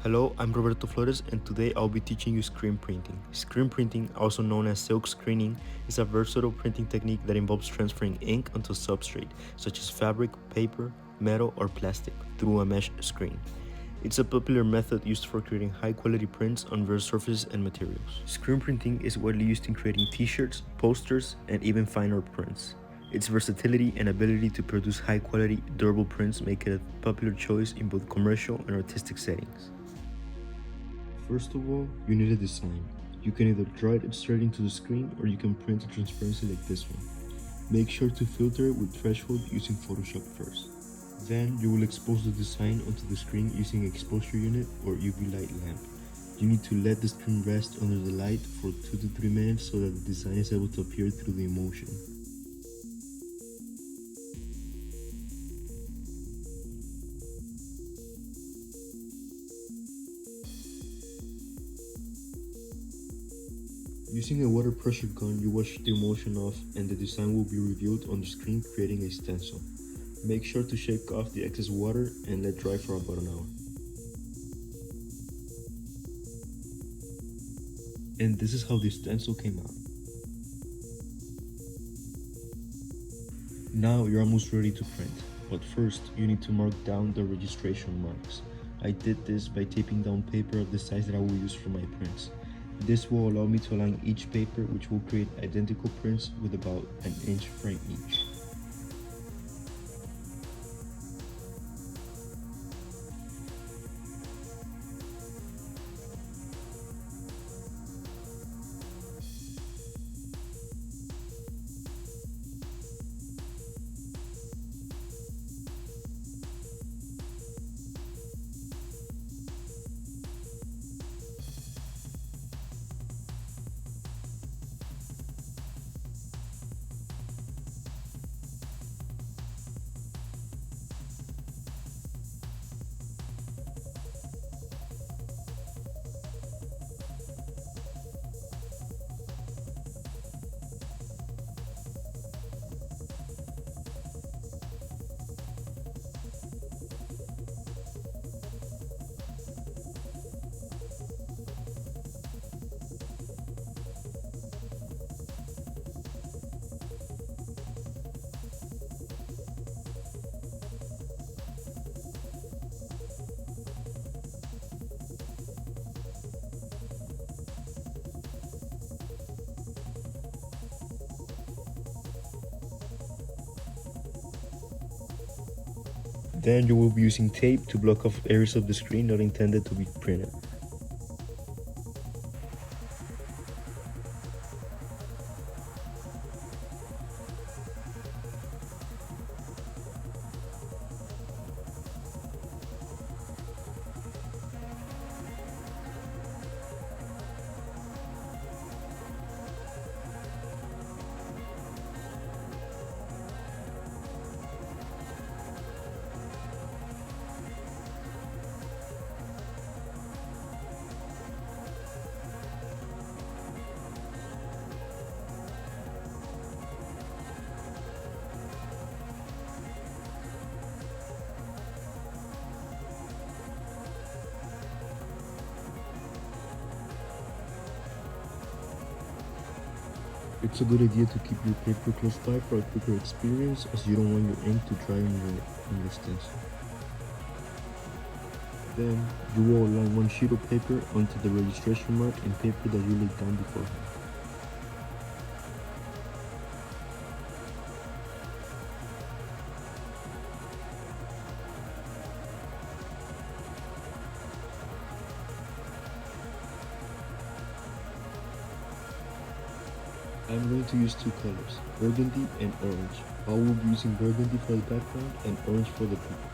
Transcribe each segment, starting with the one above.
Hello, I'm Roberto Flores and today I'll be teaching you screen printing. Screen printing, also known as silk screening, is a versatile printing technique that involves transferring ink onto substrate, such as fabric, paper, metal, or plastic, through a mesh screen. It's a popular method used for creating high-quality prints on various surfaces and materials. Screen printing is widely used in creating t-shirts, posters, and even fine art prints. Its versatility and ability to produce high-quality, durable prints make it a popular choice in both commercial and artistic settings. First of all, you need a design. You can either draw it straight into the screen or you can print a transparency like this one. Make sure to filter it with threshold using Photoshop first. Then you will expose the design onto the screen using exposure unit or UV light lamp. You need to let the screen rest under the light for 2 to 3 minutes so that the design is able to appear through the emulsion. Using a water pressure gun, you wash the emulsion off and the design will be revealed on the screen, creating a stencil. Make sure to shake off the excess water and let dry for about an hour. And this is how the stencil came out. Now you're almost ready to print, but first you need to mark down the registration marks. I did this by taping down paper of the size that I will use for my prints. This will allow me to align each paper, which will create identical prints with about an inch frame each. Then you will be using tape to block off areas of the screen not intended to be printed. It's a good idea to keep your paper close by for a quicker experience, as you don't want your ink to dry on your stencil. Then you will align one sheet of paper onto the registration mark and paper that you laid down beforehand. I'm going to use two colors, burgundy and orange. I will be using burgundy for the background and orange for the paper.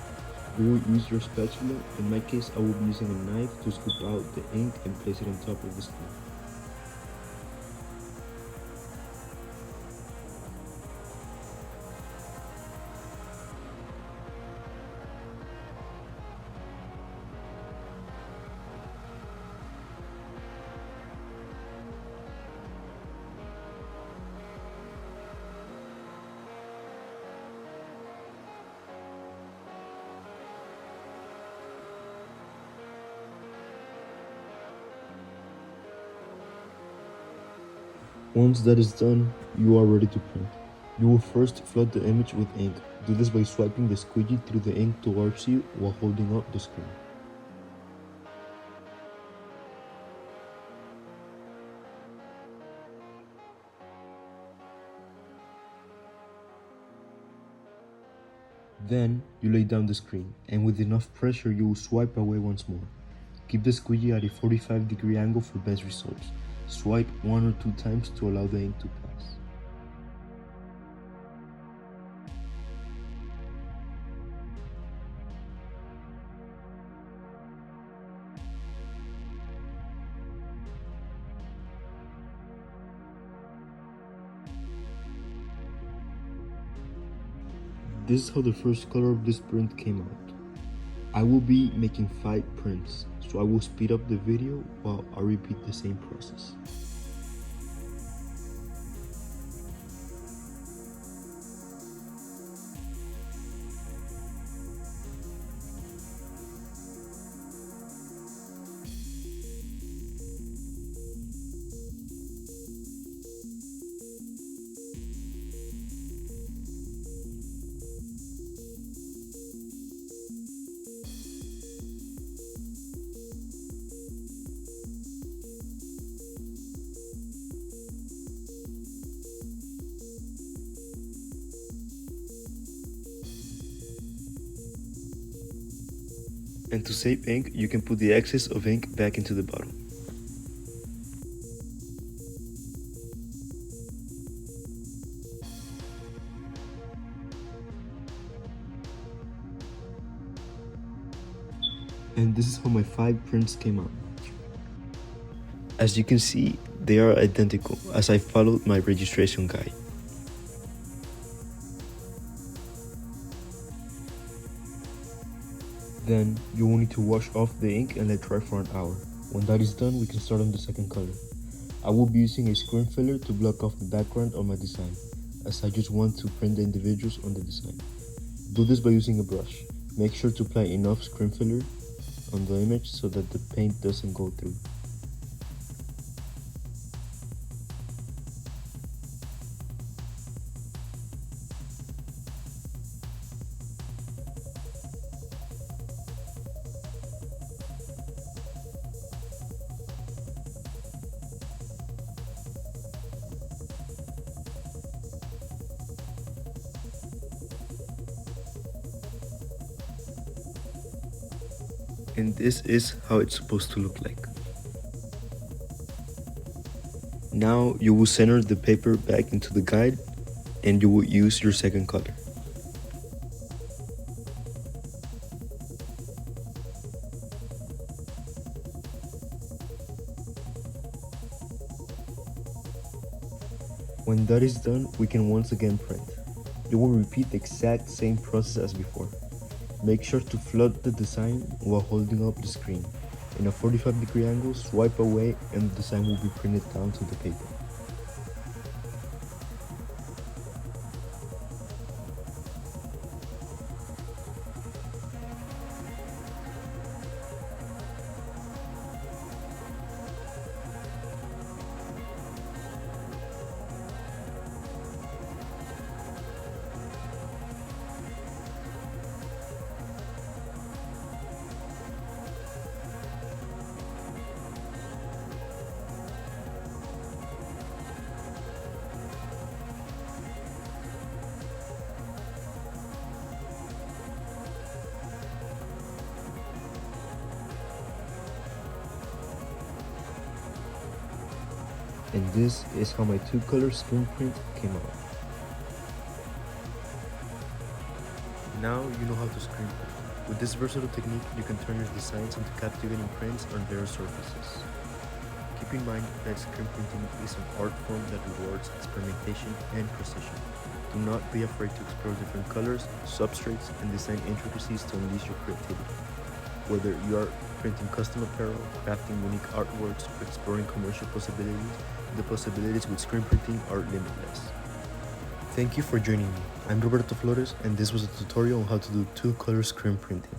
You will use your spatula. In my case, I will be using a knife to scoop out the ink and place it on top of the screen. Once that is done, you are ready to print. You will first flood the image with ink. Do this by swiping the squeegee through the ink towards you while holding up the screen. Then, you lay down the screen, and with enough pressure you will swipe away once more. Keep the squeegee at a 45-degree angle for best results. Swipe 1 or 2 times to allow the ink to pass. This is how the first color of this print came out. I will be making 5 prints, so I will speed up the video while I repeat the same process. And to save ink, you can put the excess of ink back into the bottle. And this is how my 5 prints came out. As you can see, they are identical as I followed my registration guide. Then, you will need to wash off the ink and let dry for an hour. When that is done, we can start on the second color. I will be using a screen filler to block off the background on my design, as I just want to print the individuals on the design. Do this by using a brush. Make sure to apply enough screen filler on the image so that the paint doesn't go through. And this is how it's supposed to look like. Now you will center the paper back into the guide and you will use your second color. When that is done, we can once again print. You will repeat the exact same process as before. Make sure to flood the design while holding up the screen. In a 45-degree angle, swipe away and the design will be printed down to the paper. And this is how my 2-color screen print came out. Now you know how to screen print. With this versatile technique, you can turn your designs into captivating prints on various surfaces. Keep in mind that screen printing is an art form that rewards experimentation and precision. Do not be afraid to explore different colors, substrates, and design intricacies to unleash your creativity. Whether you are printing custom apparel, crafting unique artworks, or exploring commercial possibilities, the possibilities with screen printing are limitless. Thank you for joining me. I'm Roberto Flores, and this was a tutorial on how to do 2-color screen printing.